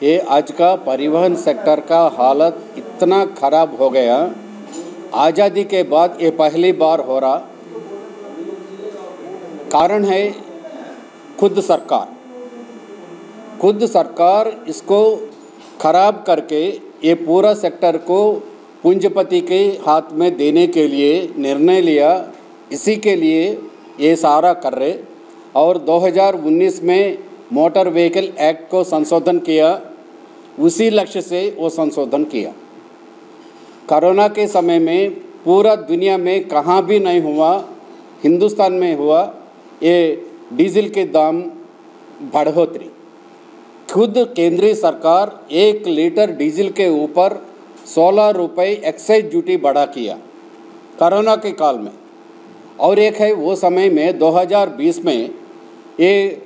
ये आज का परिवहन सेक्टर का हालत इतना ख़राब हो गया, आज़ादी के बाद ये पहली बार हो रहा। कारण है खुद सरकार इसको ख़राब करके ये पूरा सेक्टर को पूंजीपति के हाथ में देने के लिए निर्णय लिया। इसी के लिए ये सारा कर रहे। और 2019 में मोटर व्हीकल एक्ट को संशोधन किया, उसी लक्ष्य से वो संशोधन किया। कोरोना के समय में पूरा दुनिया में कहाँ भी नहीं हुआ, हिंदुस्तान में हुआ ये डीजल के दाम बढ़ोतरी। खुद केंद्रीय सरकार 1 लीटर डीजल के ऊपर 16 रुपये एक्साइज ड्यूटी बढ़ा किया कोरोना के काल में। और एक है वो समय में 2020 में ये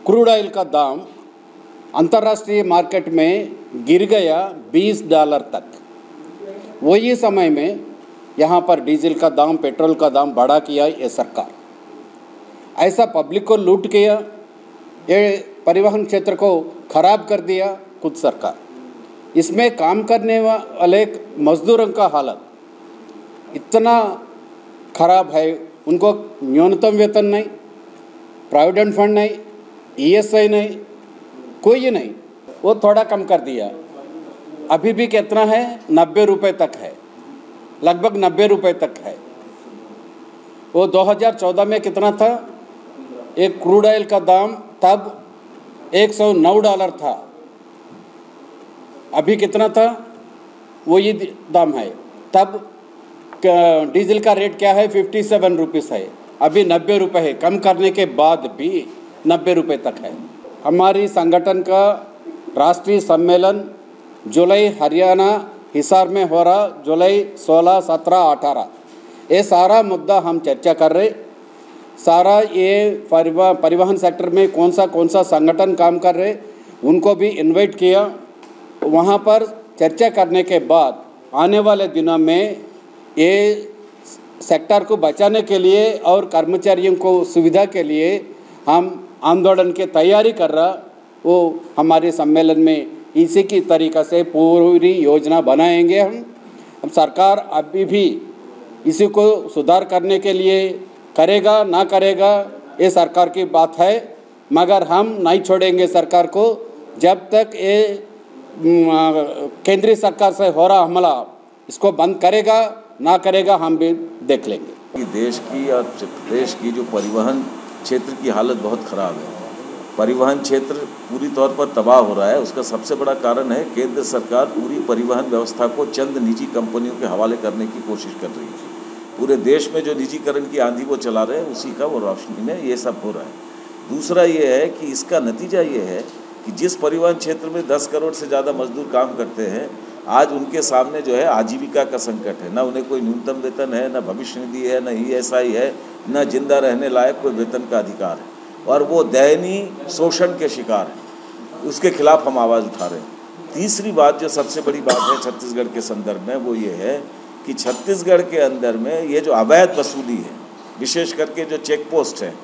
क्रूड ऑयल का दाम अंतर्राष्ट्रीय मार्केट में गिर गया $20 तक। वही समय में यहाँ पर डीजल का दाम, पेट्रोल का दाम बढ़ा किया ये सरकार। ऐसा पब्लिक को लूट किया, ये परिवहन क्षेत्र को खराब कर दिया खुद सरकार। इसमें काम करने वाले मजदूरों का हालत इतना खराब है, उनको न्यूनतम वेतन नहीं, प्रोविडेंट फंड नहीं, ESI नहीं, कोई नहीं। वो थोड़ा कम कर दिया। अभी भी कितना है, 90 रुपये तक है, लगभग 90 रुपये तक है। वो 2014 में कितना था? एक क्रूड ऑयल का दाम तब $109 था। अभी कितना था? वही दाम है। तब डीजल का रेट क्या है? 57 रुपीज़ है। अभी 90 रुपये है। कम करने के बाद भी 90 रुपये तक है। हमारी संगठन का राष्ट्रीय सम्मेलन जुलाई हरियाणा हिसार में हो रहा, जुलाई 16, 17, 18। ये सारा मुद्दा हम चर्चा कर रहे। सारा ये परिवहन सेक्टर में कौन सा संगठन काम कर रहे, उनको भी इनवाइट किया। वहाँ पर चर्चा करने के बाद आने वाले दिनों में ये सेक्टर को बचाने के लिए और कर्मचारियों को सुविधा के लिए हम आंदोलन की तैयारी कर रहा। वो हमारे सम्मेलन में इसी की तरीक़ा से पूरी योजना बनाएंगे। हम सरकार अभी भी इसी को सुधार करने के लिए करेगा ना करेगा ये सरकार की बात है, मगर हम नहीं छोड़ेंगे सरकार को जब तक ये केंद्रीय सरकार से हो रहा हमला इसको बंद करेगा ना करेगा हम भी देख लेंगे। देश की और प्रदेश की जो परिवहन क्षेत्र की हालत बहुत ख़राब है। परिवहन क्षेत्र पूरी तौर पर तबाह हो रहा है। उसका सबसे बड़ा कारण है केंद्र सरकार पूरी परिवहन व्यवस्था को चंद निजी कंपनियों के हवाले करने की कोशिश कर रही है। पूरे देश में जो निजीकरण की आंधी वो चला रहे हैं, उसी का वो रोशनी में ये सब हो रहा है। दूसरा ये है कि इसका नतीजा ये है कि जिस परिवहन क्षेत्र में 10 करोड़ से ज़्यादा मजदूर काम करते हैं, आज उनके सामने जो है आजीविका का संकट है। ना उन्हें कोई न्यूनतम वेतन है, ना भविष्य निधि है, ना ESI है, ना जिंदा रहने लायक कोई वेतन का अधिकार है, और वो दयनीय शोषण के शिकार हैं। उसके खिलाफ हम आवाज़ उठा रहे हैं। तीसरी बात जो सबसे बड़ी बात है छत्तीसगढ़ के संदर्भ में, वो ये है कि छत्तीसगढ़ के अंदर में ये जो अवैध वसूली है, विशेष करके जो चेक पोस्ट है,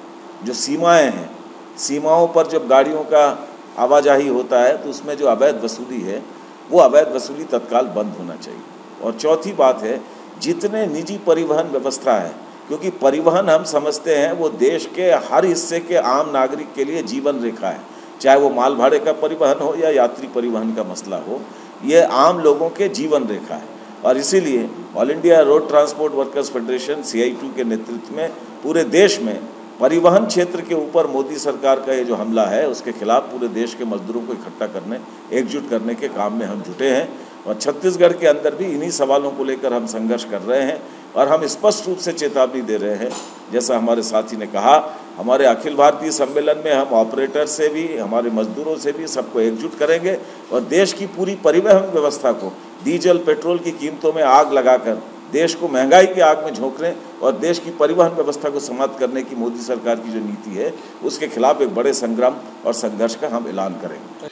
जो सीमाएँ हैं, सीमाओं पर जब गाड़ियों का आवाजाही होता है तो उसमें जो अवैध वसूली है, वो अवैध वसूली तत्काल बंद होना चाहिए। और चौथी बात है, जितने निजी परिवहन व्यवस्था है, क्योंकि परिवहन हम समझते हैं वो देश के हर हिस्से के आम नागरिक के लिए जीवन रेखा है, चाहे वो माल भाड़े का परिवहन हो या यात्री परिवहन का मसला हो, ये आम लोगों के जीवन रेखा है। और इसीलिए all India road transport workers federation CITU के नेतृत्व में पूरे देश में परिवहन क्षेत्र के ऊपर मोदी सरकार का ये जो हमला है, उसके खिलाफ पूरे देश के मजदूरों को इकट्ठा करने, एकजुट करने के काम में हम जुटे हैं। और छत्तीसगढ़ के अंदर भी इन्हीं सवालों को लेकर हम संघर्ष कर रहे हैं। और हम स्पष्ट रूप से चेतावनी दे रहे हैं, जैसा हमारे साथी ने कहा, हमारे अखिल भारतीय सम्मेलन में हम ऑपरेटर से भी, हमारे मजदूरों से भी सबको एकजुट करेंगे और देश की पूरी परिवहन व्यवस्था को डीजल पेट्रोल की कीमतों में आग लगाकर देश को महंगाई की आग में झोंक रहे हैं और देश की परिवहन व्यवस्था को समाप्त करने की मोदी सरकार की जो नीति है, उसके खिलाफ एक बड़े संग्राम और संघर्ष का हम ऐलान करेंगे।